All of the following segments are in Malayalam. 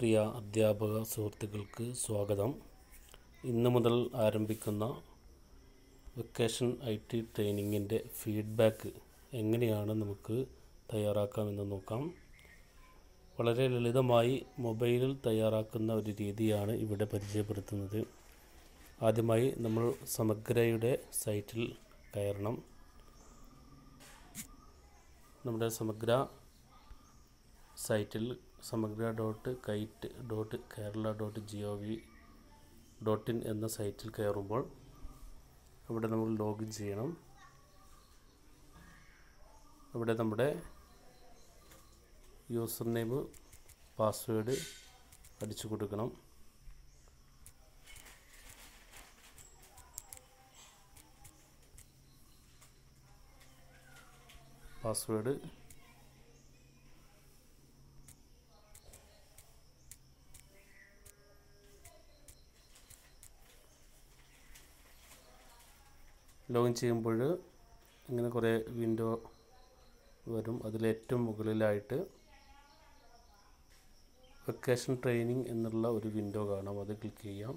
പ്രിയ അധ്യാപക സുഹൃത്തുക്കൾക്ക് സ്വാഗതം. ഇന്നു മുതൽ ആരംഭിക്കുന്ന വെക്കേഷൻ IT ട്രെയിനിങ്ങിൻ്റെ ഫീഡ്ബാക്ക് എങ്ങനെയാണ് നമുക്ക് തയ്യാറാക്കാമെന്ന് നോക്കാം. വളരെ ലളിതമായി മൊബൈലിൽ തയ്യാറാക്കുന്ന ഒരു രീതിയാണ് ഇവിടെ പരിചയപ്പെടുത്തുന്നത്. ആദ്യമായി നമ്മൾ സമഗ്രയുടെ സൈറ്റിൽ കയറണം. നമ്മുടെ സമഗ്ര സൈറ്റിൽ samaggra.kite.kerala.gov.in എന്ന സൈറ്റിൽ കയറുമ്പോൾ അവിടെ നമ്മൾ ലോഗിൻ ചെയ്യണം. അവിടെ നമ്മുടെ യൂസർ നെയിം പാസ്വേഡ് അടിച്ചു കൊടുക്കണം. പാസ്വേഡ് ലോഗിൻ ചെയ്യുമ്പോൾ ഇങ്ങനെ കുറേ വിൻഡോ വരും. അതിലേറ്റവും മുകളിലായിട്ട് വെക്കേഷൻ ട്രെയിനിങ് എന്നുള്ള ഒരു വിൻഡോ കാണാം. അത് ക്ലിക്ക് ചെയ്യാം.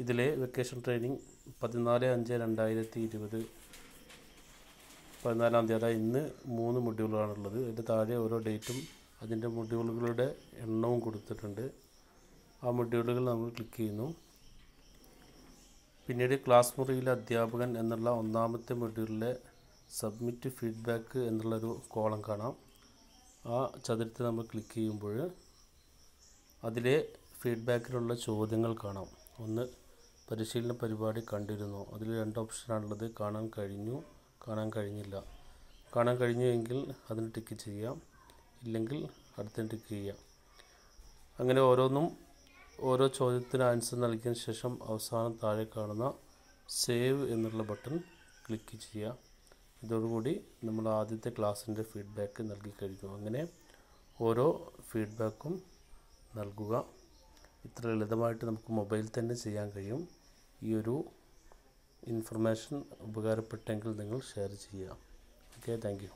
ഇതിലെ വെക്കേഷൻ ട്രെയിനിങ് 14/5/2020 14-ാം തീയതി ഇന്ന് 3 മൊഡ്യൂളാണുള്ളത്. അതിൻ്റെ താഴെ ഓരോ ഡേറ്റും അതിൻ്റെ മൊഡ്യൂളുകളുടെ എണ്ണവും കൊടുത്തിട്ടുണ്ട്. ആ മൊഡ്യൂളുകൾ നമ്മൾ ക്ലിക്ക് ചെയ്യുന്നു. പിന്നീട് ക്ലാസ് മുറിയിലെ അധ്യാപകൻ എന്നുള്ള 1-ാമത്തെ മൊഡ്യൂളിലെ സബ്മിറ്റ് ഫീഡ്ബാക്ക് എന്നുള്ളൊരു കോളം കാണാം. ആ ചതുരത്തിൽ നമ്മൾ ക്ലിക്ക് ചെയ്യുമ്പോൾ അതിലെ ഫീഡ്ബാക്കിലുള്ള ചോദ്യങ്ങൾ കാണാം. ഒന്ന്, പരിശീലന പരിപാടി കണ്ടിരുന്നു. അതിൽ 2 ഓപ്ഷനാണുള്ളത്. കാണാൻ കഴിഞ്ഞു, കാണാൻ കഴിഞ്ഞില്ല. കാണാൻ കഴിഞ്ഞു എങ്കിൽ അതിന് ടിക്ക് ചെയ്യാം, ഇല്ലെങ്കിൽ അടുത്തതിന് ടിക്ക് ചെയ്യാം. അങ്ങനെ ഓരോ ചോദ്യത്തിന് ആൻസർ നൽകിയതിന് ശേഷം അവസാനം താഴെ കാണുന്ന സേവ് എന്നുള്ള ബട്ടൺ ക്ലിക്ക് ചെയ്യുക. ഇതോടുകൂടി നമ്മൾ ആദ്യത്തെ ക്ലാസ്സിൻ്റെ ഫീഡ്ബാക്ക് നൽകി കഴിഞ്ഞു. അങ്ങനെ ഓരോ ഫീഡ്ബാക്കും നൽകുക. ഇത്ര ലളിതമായിട്ട് നമുക്ക് മൊബൈലിൽ തന്നെ ചെയ്യാൻ കഴിയും. ഈ ഒരു ഇൻഫർമേഷൻ ഉപകാരപ്പെട്ടെങ്കിൽ നിങ്ങൾ ഷെയർ ചെയ്യുക. Okay, thank you.